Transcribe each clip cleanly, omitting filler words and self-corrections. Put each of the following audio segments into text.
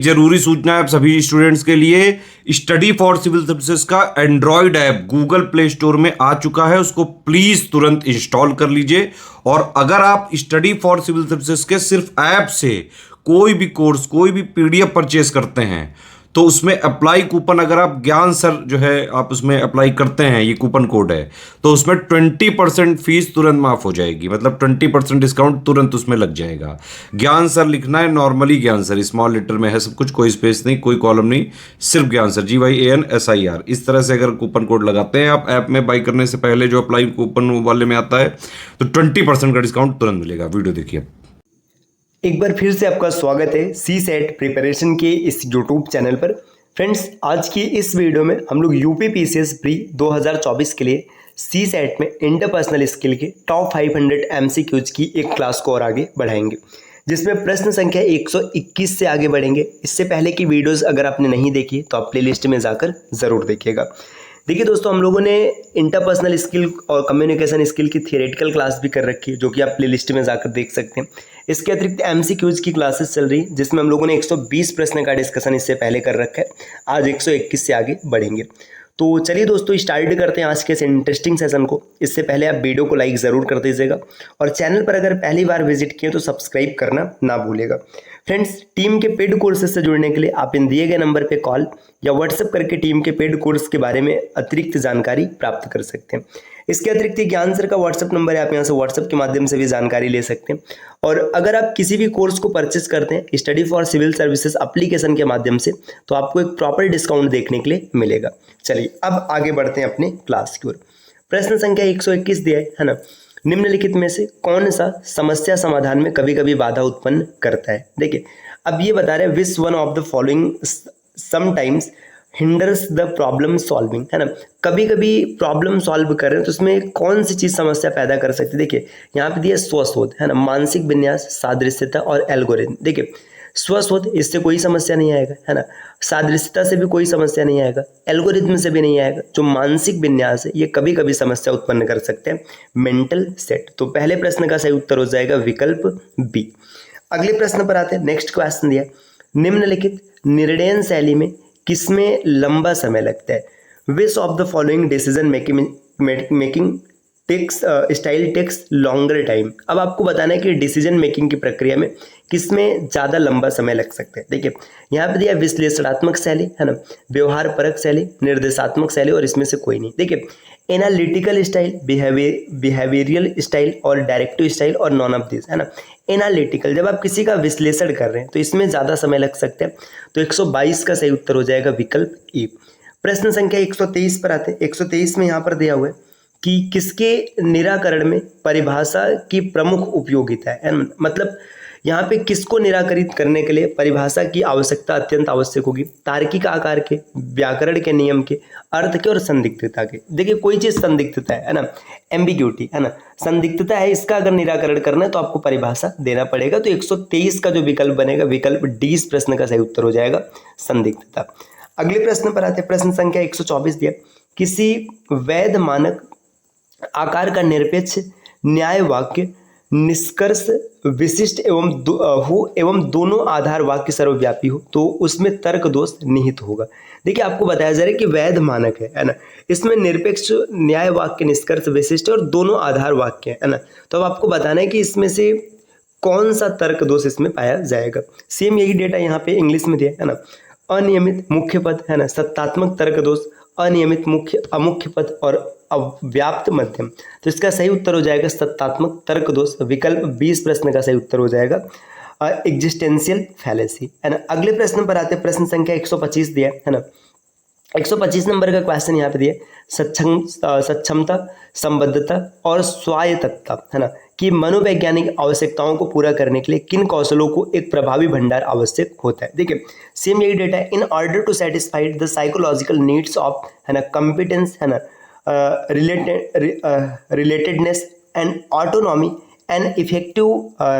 जरूरी सूचना है आप सभी स्टूडेंट्स के लिए। स्टडी फॉर सिविल सर्विसेज का Android app Google play store में आ चुका है, उसको प्लीज तुरंत इंस्टॉल कर लीजिए। और अगर आप स्टडी फॉर सिविल सर्विसेज के सिर्फ ऐप से कोई भी कोर्स, कोई भी पीडीएफ परचेस करते हैं तो उसमें अप्लाई कूपन, अगर आप ज्ञान सर जो है आप उसमें अप्लाई करते हैं, ये कूपन कोड है, तो उसमें 20% फीस तुरंत माफ हो जाएगी। मतलब 20% डिस्काउंट तुरंत उसमें लग जाएगा। ज्ञान सर लिखना है, नॉर्मली ज्ञान सर, स्मॉल लेटर में है सब कुछ, कोई स्पेस नहीं, कोई कॉलम नहीं, सिर्फ ज्ञान सर, GYANSIR। इस तरह से अगर कूपन कोड लगाते हैं आप ऐप में बाई करने से पहले, जो अप्लाई कूपन वाले में आता है, तो 20% का डिस्काउंट तुरंत मिलेगा। वीडियो देखिए। एक बार फिर से आपका स्वागत है CSET प्रिपरेशन के इस यूट्यूब चैनल पर। फ्रेंड्स, आज की इस वीडियो में हम लोग यूपी PCS प्री 2024 के लिए CSET में इंटरपर्सनल स्किल के टॉप 500 MCQs की एक क्लास को और आगे बढ़ाएंगे, जिसमें प्रश्न संख्या 121 से आगे बढ़ेंगे। इससे पहले की वीडियोस अगर आपने नहीं देखी तो आप प्लेलिस्ट में जाकर ज़रूर देखिएगा। देखिए दोस्तों, हम लोगों ने इंटरपर्सनल स्किल और कम्युनिकेशन स्किल की थियोरेटिकल क्लास भी कर रखी है, जो कि आप प्लेलिस्ट में जाकर देख सकते हैं। इसके अतिरिक्त MCQs की क्लासेस चल रही, जिसमें हम लोगों ने 120 प्रश्न का डिस्कशन इससे पहले कर रखा है। आज 121 से आगे बढ़ेंगे। तो चलिए दोस्तों, स्टार्ट करते हैं आज के इस इंटरेस्टिंग सेशन को। इससे पहले आप वीडियो को लाइक ज़रूर कर दीजिएगा और चैनल पर अगर पहली बार विजिट किए तो सब्सक्राइब करना ना भूलिएगा। फ्रेंड्स, टीम के पेड कोर्सेज से जुड़ने के लिए आप इन दिए गए नंबर पे कॉल या व्हाट्सएप करके टीम के पेड कोर्स के बारे में अतिरिक्त जानकारी प्राप्त कर सकते हैं। इसके अतिरिक्त ज्ञान सर का व्हाट्सएप नंबर है, आप यहाँ से व्हाट्सएप के माध्यम से भी जानकारी ले सकते हैं। और अगर आप किसी भी कोर्स को परचेस करते हैं study for civil services application के माध्यम से, तो आपको एक प्रॉपर डिस्काउंट देखने के लिए मिलेगा। चलिए अब आगे बढ़ते हैं अपने क्लास की ओर। प्रश्न संख्या 121 दिया है ना। निम्नलिखित में से कौन सा समस्या समाधान में कभी कभी बाधा उत्पन्न करता है? देखिए, अब ये बता रहे हैं विच one of the following sometimes hinders the problem solving, है ना। कभी कभी प्रॉब्लम सॉल्व कर रहे हैं तो उसमें कौन सी चीज समस्या पैदा कर सकती है? देखिए यहाँ पे दिया स्वशोध, है ना, मानसिक विन्यास, सादृश्यता और एल्गोरिथम। देखिए स्वशोध, इससे कोई समस्या नहीं आएगा, है ना। सादृश्यता से भी कोई समस्या नहीं आएगा, एल्गोरिथम से भी नहीं आएगा। जो मानसिक विन्यास है ये कभी कभी समस्या उत्पन्न कर सकते हैं। मेंटल सेट, तो पहले प्रश्न का सही उत्तर हो जाएगा विकल्प बी। अगले प्रश्न पर आते हैं। नेक्स्ट क्वेश्चन दिया, निम्नलिखित निर्णय शैली में किसमें लंबा समय लगता है? Which of the following decision making takes style takes longer time. अब आपको बताना है कि डिसीजन मेकिंग की प्रक्रिया में किसमें ज़्यादा लंबा समय लग सकता है। देखिए यहाँ पे दिया विश्लेषणात्मक शैली, है ना, व्यवहार परक शैली, निर्देशात्मक शैली, और इसमें से कोई नहीं। देखिए एनालिटिकल स्टाइल, बिहेवियरल स्टाइल और डायरेक्टिव स्टाइल और नॉन ऑफ दिस, है ना। एनालिटिकल, जब आप किसी का विश्लेषण कर रहे हैं तो इसमें ज़्यादा समय लग सकता है। तो 122 का सही उत्तर हो जाएगा विकल्प ए। प्रश्न संख्या 123 पर आते हैं। 123 में यहाँ पर दिया हुआ है कि किसके निराकरण में परिभाषा की प्रमुख उपयोगिता है, मतलब यहाँ पे किसको निराकरित करने के लिए परिभाषा की आवश्यकता अत्यंत आवश्यक होगी? तार्किक आकार के, व्याकरण के नियम के, अर्थ के और संदिग्धता के। देखिए कोई चीज संदिग्धता है ना, एम्बिग्यूटी, है ना, संदिग्धता है, इसका अगर निराकरण करना है तो आपको परिभाषा देना पड़ेगा। तो 123 का जो विकल्प बनेगा विकल्प डी इस प्रश्न का सही उत्तर हो जाएगा, संदिग्धता। अगले प्रश्न पर आते हैं। प्रश्न संख्या 124 दिया, किसी वैध मानक आकार का निरपेक्ष न्याय वाक्य निष्कर्ष विशिष्ट एवं दोनों आधार वाक्य सर्वव्यापी हो तो उसमें तर्क दोष निहित होगा। देखिए आपको बताया जा रहा है कि वैध मानक है ना, इसमें निरपेक्ष न्याय वाक्य निष्कर्ष विशिष्ट और दोनों आधार वाक्य है ना। तो अब आपको बताना है कि इसमें से कौन सा तर्क दोष इसमें पाया जाएगा। सेम यही डेटा यहाँ पे इंग्लिश में दिया है ना। अनियमित मुख्य पद, है ना, सत्तात्मक तर्क दोष, अनियमित मुख्य अमुख्य पद और अव्याप्त मध्यम। तो इसका सही उत्तर हो जाएगा सत्तात्मक तर्क दोष, विकल्प 20 प्रश्न का सही उत्तर हो जाएगा एग्जिस्टेंशियल फैलेसी, है ना। अगले प्रश्न पर आते हैं। प्रश्न संख्या 125 दिया है ना। 125 नंबर का क्वेश्चन यहाँ पे दिया, सक्षमता, संबद्धता और स्वायत्तता, है ना, कि मनोवैज्ञानिक आवश्यकताओं को पूरा करने के लिए किन कौशलों को एक प्रभावी भंडार आवश्यक होता है? देखिए सेम यही डेटा है। In order to satisfy the psychological needs of, है ना, कॉम्पिटेंस, है ना, relatedness and autonomy and effective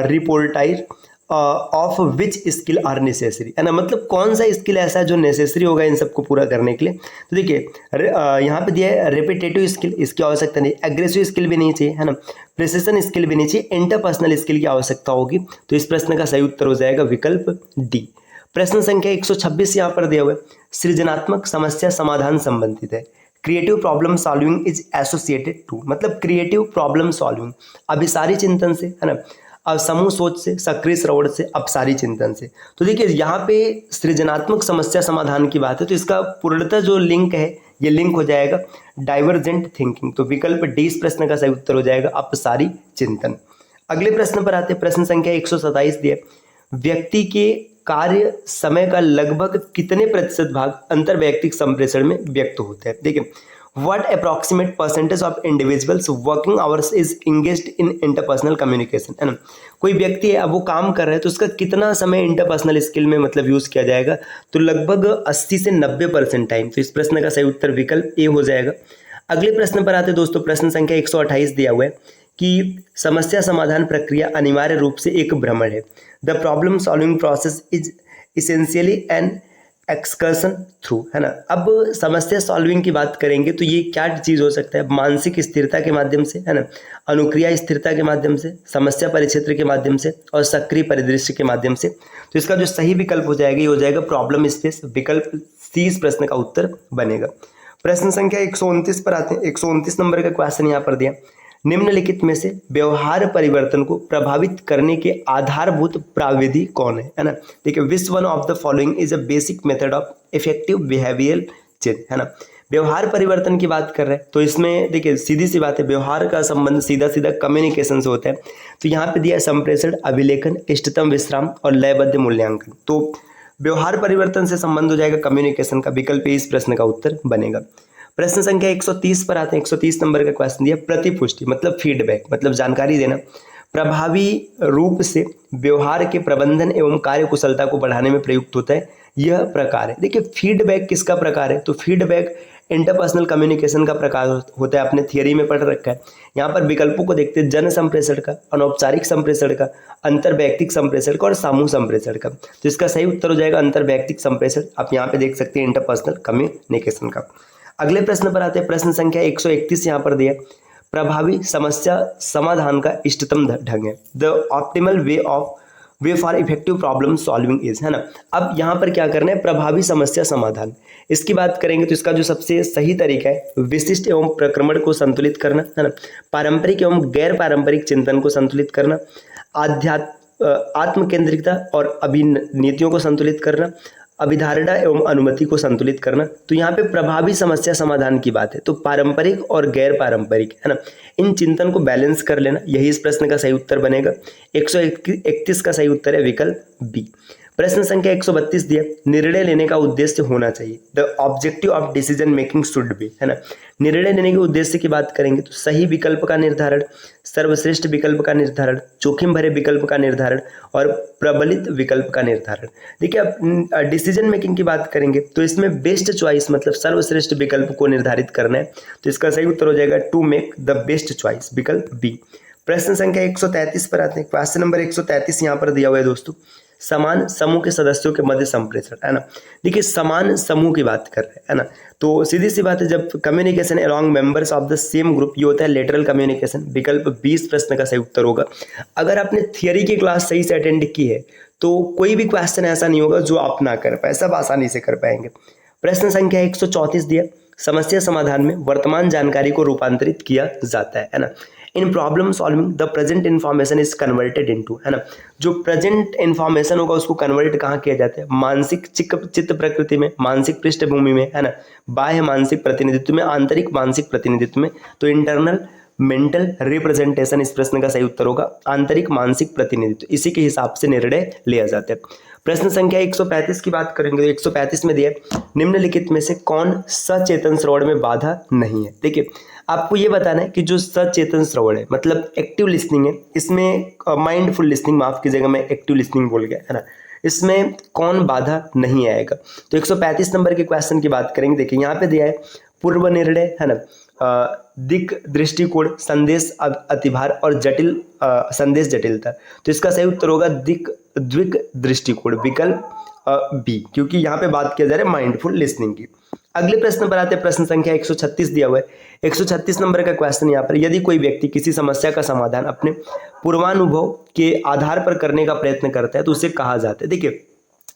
repertoire of which skill are necessary, है ना, मतलब कौन सा स्किल ऐसा है जो नेसेसरी होगा इन सबको पूरा करने के लिए। तो देखिए यहाँ पे दिया है रिपीटेटिव स्किल, इसकी आवश्यकता नहीं, एग्रेसिव स्किल भी नहीं चाहिए, है ना, प्रिसिशन स्किल भी नहीं चाहिए, इंटरपर्सनल स्किल की आवश्यकता होगी। तो इस प्रश्न का सही उत्तर हो जाएगा विकल्प डी। प्रश्न संख्या 126 यहाँ पर दिया हुआ है, सृजनात्मक समस्या समाधान संबंधित है। Creative problem solving is associated to, मतलब क्रिएटिव प्रॉब्लम सॉल्विंग अभिसारी चिंतन से, है ना, अब समूह सोच से, सक्रिय श्रवण से, अपसारी चिंतन से। तो देखिए यहाँ पे सृजनात्मक समस्या समाधान की बात है, तो इसका पूर्णतः जो लिंक है ये लिंक हो जाएगा डाइवर्जेंट थिंकिंग। तो विकल्प डी इस प्रश्न का सही उत्तर हो जाएगा अपसारी चिंतन। अगले प्रश्न पर आते हैं, प्रश्न संख्या 127 दिया, व्यक्ति के कार्य समय का लगभग कितने प्रतिशत भाग अंतर्वैयक्तिक संप्रेषण में व्यक्त होते हैं। देखिए, what approximate percentage of individuals working hours is engaged in interpersonal communication, है ना। कोई व्यक्ति है, अब वो काम कर रहा है, तो उसका कितना समय इंटरपर्सनल स्किल में मतलब यूज किया जाएगा, तो लगभग 80 से 90% टाइम। तो इस प्रश्न का सही उत्तर विकल्प ए हो जाएगा। अगले प्रश्न पर आते दोस्तों, प्रश्न संख्या 128 दिया हुआ है कि समस्या समाधान प्रक्रिया अनिवार्य रूप से एक भ्रमण है। The problem solving process is essentially an excursion through, है ना। अब समस्या सॉल्विंग की बात करेंगे तो ये क्या चीज़ हो सकता है, मानसिक स्थिरता के माध्यम से, है ना, अनुक्रिया स्थिरता के माध्यम से, समस्या परिक्षेत्र के माध्यम से और सक्रिय परिदृश्य के माध्यम से। तो इसका जो सही विकल्प हो जाएगा ये हो जाएगा प्रॉब्लम स्पेस, विकल्प सी इस प्रश्न का उत्तर बनेगा। प्रश्न संख्या 129 पर आते हैं। 129 नंबर का क्वेश्चन यहाँ पर दिया, निम्नलिखित में से व्यवहार परिवर्तन को प्रभावित करने के आधारभूत प्राविधि कौन है ना। देखिए, विच one of the following is a basic method of effective behavioural change, है ना। व्यवहार परिवर्तन की बात कर रहे हैं तो इसमें देखिए सीधी सी बात है, व्यवहार का संबंध सीधा सीधा कम्युनिकेशन से होता है। तो यहाँ पे दिया संप्रेषण, अभिलेखन, इष्टतम विश्राम और लयबद्ध मूल्यांकन। तो व्यवहार परिवर्तन से संबंध हो जाएगा कम्युनिकेशन का, विकल्प इस प्रश्न का उत्तर बनेगा। प्रश्न संख्या 130 पर आते हैं। 130 नंबर का क्वेश्चन दिया, प्रतिपुष्टि मतलब फीडबैक, मतलब जानकारी देना प्रभावी रूप से व्यवहार के प्रबंधन एवं कार्य कुशलता को बढ़ाने में प्रयुक्त होता है, यह प्रकार है। देखिए, फीडबैक किसका प्रकार है, तो फीडबैक इंटरपर्सनल कम्युनिकेशन का प्रकार होता है, आपने थियरी में पढ़ रखा है। यहाँ पर विकल्पों को देखते हैं, जन संप्रेषण का, अनौपचारिक संप्रेषण का, अंतर्वैयक्तिक संप्रेषण का और समूह संप्रेषण का। तो इसका सही उत्तर हो जाएगा अंतर्वैयक्तिक संप्रेषण। आप यहाँ पे देख सकते हैं इंटरपर्सनल कम्युनिकेशन का। अगले प्रश्न पर आते हैं। प्रश्न संख्या 131 यहाँ पर दिया, प्रभावी समस्या समाधान का इष्टतम ढंग है। The optimal way for effective problem solving is, है ना। अब यहाँ पर क्या करना है, प्रभावी समस्या समाधान, इसकी बात करेंगे तो इसका जो सबसे सही तरीका है, विशिष्ट एवं प्रक्रमण को संतुलित करना, है ना, पारंपरिक एवं गैर पारंपरिक चिंतन को संतुलित करना, आत्म केंद्रिकता और अभिनीतियों को संतुलित करना, अभिधारणा एवं अनुमति को संतुलित करना। तो यहाँ पे प्रभावी समस्या समाधान की बात है, तो पारंपरिक और गैर पारंपरिक, है ना, इन चिंतन को बैलेंस कर लेना, यही इस प्रश्न का सही उत्तर बनेगा। 131 का सही उत्तर है विकल्प बी। प्रश्न संख्या 132 दिया, निर्णय लेने का उद्देश्य होना चाहिए। The objective of decision making should be, है ना। निर्णय लेने के उद्देश्य की बात करेंगे तो सही विकल्प का निर्धारण, सर्वश्रेष्ठ विकल्प का निर्धारण, जोखिम भरे विकल्प का निर्धारण और प्रबलित विकल्प का निर्धारण। देखिए, अब डिसीजन मेकिंग की बात करेंगे तो इसमें बेस्ट चॉइस मतलब सर्वश्रेष्ठ विकल्प को निर्धारित करना है। तो इसका सही उत्तर हो जाएगा to make the best choice, विकल्प बी। प्रश्न संख्या 133 पर आते हैं। क्वेश्चन नंबर 133 यहाँ पर दिया हुआ है दोस्तों, समान समूह के सदस्यों के मध्य संप्रेषण, है ना। देखिए, समान समूह की बात कर रहे हैं, है ना, तो सीधी सी बात है, जब communication along members of the same group, ये होता है लेटरल कम्युनिकेशन, विकल्प 20 प्रश्न का सही उत्तर होगा। अगर आपने थियरी की क्लास सही से अटेंड की है तो कोई भी क्वेश्चन ऐसा नहीं होगा जो आप ना कर पाए, सब आसानी से कर पाएंगे। प्रश्न संख्या 134 दिया, समस्या समाधान में वर्तमान जानकारी को रूपांतरित किया जाता है ना। In problem solving the present information is converted into, है ना, जो प्रेजेंट इन्फॉर्मेशन होगा उसको कन्वर्ट कहाँ किया जाता है, मानसिक चित्त प्रकृति में, मानसिक पृष्ठभूमि में, है ना, बाह्य मानसिक प्रतिनिधित्व में, आंतरिक मानसिक प्रतिनिधित्व में। तो इंटरनल मेंटल रिप्रेजेंटेशन इस प्रश्न का सही उत्तर होगा आंतरिक मानसिक प्रतिनिधित्व, इसी के हिसाब से निर्णय लिया जाता है। प्रश्न संख्या 135 की बात करेंगे तो 135 में दिया, निम्नलिखित में से कौन सचेतन श्रवण में बाधा नहीं है। देखिए, आपको ये बताना है कि जो सचेतन श्रवण है मतलब एक्टिव लिसनिंग है, इसमें माइंडफुल लिसनिंग, माफ कीजिएगा मैं एक्टिव लिसनिंग बोल गया, है ना, इसमें कौन बाधा नहीं आएगा। तो 135 नंबर के क्वेश्चन की बात करेंगे। देखिए, यहाँ पे दिया है पूर्व निर्णय, है ना, दिक दृष्टिकोण, संदेश अतिभार और जटिल संदेश जटिलता। तो इसका सही उत्तर होगा द्विक दृष्टिकोण, विकल्प बी, क्योंकि यहाँ पे बात किया जा रहा है माइंडफुल लिसनिंग की। अगले प्रश्न पर आते हैं। प्रश्न संख्या 136 दिया हुआ है। 136 नंबर का क्वेश्चन यहाँ पर, यदि कोई व्यक्ति किसी समस्या का समाधान अपने पूर्वानुभव के आधार पर करने का प्रयत्न करता है तो उसे कहा जाता है। देखिए,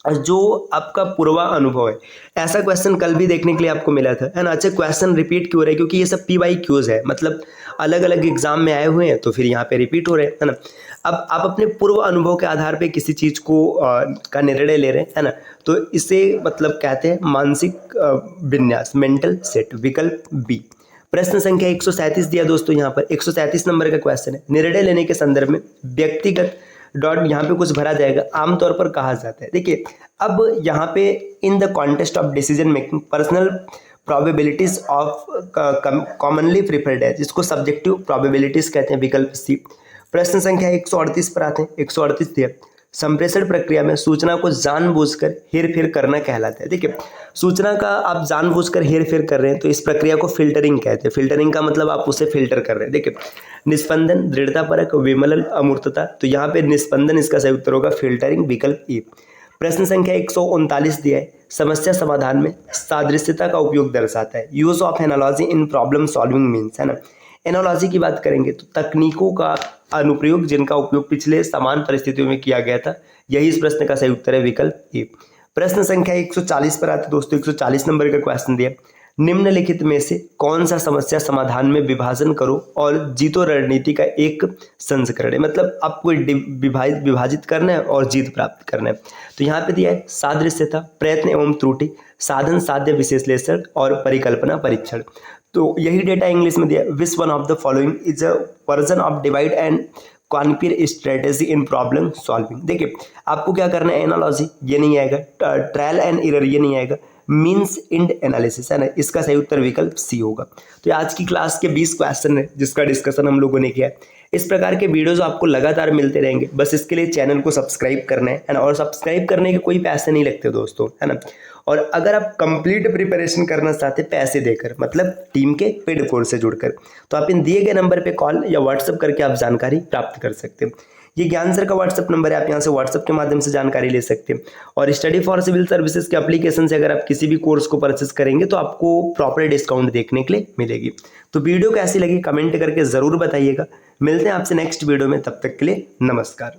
जो आपका पूर्वा अनुभव है। ऐसा क्वेश्चन कल भी देखने के लिए आपको मिला था, है ना। अच्छा, क्वेश्चन रिपीट क्यों हो रहा है? क्योंकि ये सब PYQs है, मतलब अलग अलग एग्जाम में आए हुए हैं, तो फिर यहाँ पे रिपीट हो रहे हैं, है ना। अब आप अपने पूर्व अनुभव के आधार पे किसी चीज़ को का निर्णय ले रहे हैं, है ना, तो इसे मतलब कहते हैं मानसिक विन्यास, मेंटल सेट। विकल्प बी। प्रश्न संख्या 137 दिया दोस्तों, यहाँ पर 137 नंबर का क्वेश्चन है। निर्णय लेने के संदर्भ में व्यक्तिगत डॉट यहाँ पे कुछ भरा जाएगा, आमतौर पर कहा जाता है। देखिए, अब यहाँ पे in the context of decision making personal probabilities of commonly preferred है, जिसको सब्जेक्टिव प्रोबेबिलिटीज कहते हैं। विकल्प सी। प्रश्न संख्या 138 पर आते हैं। 138 दिया, संप्रेषण प्रक्रिया में सूचना को जानबूझकर हेरफेर करना कहलाता है। देखिए, सूचना का आप जानबूझकर हेरफेर कर रहे हैं तो इस प्रक्रिया को फिल्टरिंग कहते हैं। फिल्टरिंग का मतलब आप उसे फिल्टर कर रहे हैं। देखिए, निस्पंदन, दृढ़तापरक, विमलन, अमूर्तता, तो यहाँ पे निस्पंदन इसका सही उत्तर होगा, फिल्टरिंग। विकल्प ई। प्रश्न संख्या 139 दिया है, समस्या समाधान में सादृश्यता का उपयोग दर्शाता है। Use of analogy in problem solving means, है ना। एनालॉजी की बात करेंगे तो तकनीकों का अनुप्रयोग जिनका उपयोग पिछले समान परिस्थितियों में किया गया था, यही इस प्रश्न का सही उत्तर है। विकल्प ए। प्रश्न संख्या 140 पर आते दोस्तों। 140 नंबर का क्वेश्चन दिया, निम्नलिखित में से कौन सा समस्या समाधान में विभाजन करो और जीतो रणनीति का एक संस्करण है। मतलब आपको विभाजित करना है और जीत प्राप्त करना है। तो यहाँ पे दिया है सादृश्यता, प्रयत्न एवं त्रुटि, साधन साध्य विश्लेषण और परिकल्पना परीक्षण। तो यही डेटा इंग्लिश में दिया, which one of the following is a version of divide and conquer strategy in problem solving. देखिए, आपको क्या करना है, एनालॉजी ये नहीं आएगा, ट्रायल एंड एरर ये नहीं आएगा, मीन्स इंड एनालिसिस, है ना। इसका सही उत्तर विकल्प सी होगा। तो आज की क्लास के 20 क्वेश्चन है जिसका डिस्कशन हम लोगों ने किया है। इस प्रकार के वीडियोस आपको लगातार मिलते रहेंगे, बस इसके लिए चैनल को सब्सक्राइब करना है ना। और सब्सक्राइब करने के कोई पैसे नहीं लगते दोस्तों, है ना। और अगर आप कंप्लीट प्रिपरेशन करना चाहते हैं पैसे देकर, मतलब टीम के पेड कोर्स से जुड़कर, तो आप इन दिए गए नंबर पे कॉल या व्हाट्सएप करके आप जानकारी प्राप्त कर सकते हैं। ये ज्ञान सर का व्हाट्सएप नंबर है, आप यहाँ से व्हाट्सएप के माध्यम से जानकारी ले सकते हैं। और स्टडी फॉर सिविल सर्विसेज के एप्लीकेशन से अगर आप किसी भी कोर्स को परचेस करेंगे तो आपको प्रॉपर डिस्काउंट देखने के लिए मिलेगी। तो वीडियो कैसी लगी कमेंट करके ज़रूर बताइएगा। मिलते हैं आपसे नेक्स्ट वीडियो में, तब तक के लिए नमस्कार।